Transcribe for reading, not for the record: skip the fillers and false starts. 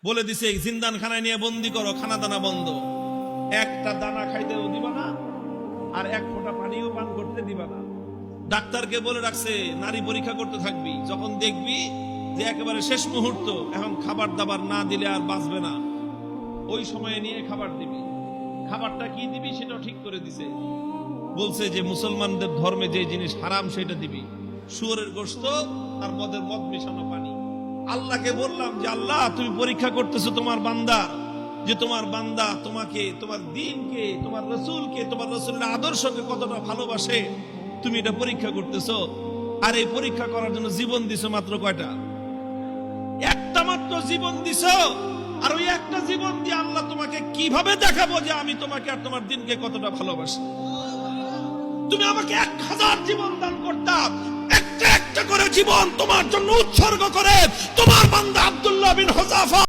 বলে দিছে জিন্দান খানায় নিয়ে বন্দি করো, খানা দানা বন্ধ, একটা দানা খাইতেও দিবা না, আর এক ফোঁটা পানিও পান করতে দিবা না। ডাক্তারকে বলে রাখছে নারী পরীক্ষা করতে থাকবি, যখন দেখবি যে একেবারে শেষ মুহূর্ত, এখন খাবার দাবার না দিলে আর বাঁচবে না, ওই সময়ে নিয়ে খাবার দিবি। খাবারটা কি দিবি সেটাও ঠিক করে দিছে, বলছে যে মুসলমানদের ধর্মে যে জিনিস হারাম সেটা দিবি, শুয়োরের গোশত আর মদ মেশানো পানি। আল্লাহকে বললাম যে আল্লাহ তুমি পরীক্ষা করতেছো তোমার বান্দা, যে তোমার বান্দা তোমাকে, তোমার দ্বীনকে, তোমার রাসূলকে, তোমার রাসূলের আদর্শকে কতটা ভালোবাসে, তুমি এটা পরীক্ষা করতেছো। আর এই পরীক্ষা করার জন্য জীবন দিছো মাত্র কয়টা? একটা মাত্র জীবন দিছো। আর ওই একটা জীবন দিয়ে আল্লাহ তোমাকে কিভাবে দেখাবো যে আমি তোমাকে আর তোমার দ্বীনকে কতটা ভালোবাসি। তুমি আমাকে 1000 জীবন দান করতাম, একটা একটা করে জীবন তোমার জন্য উৎসর্গ করে তোমার বান্দা আব্দুল্লাহ বিন হুযাফা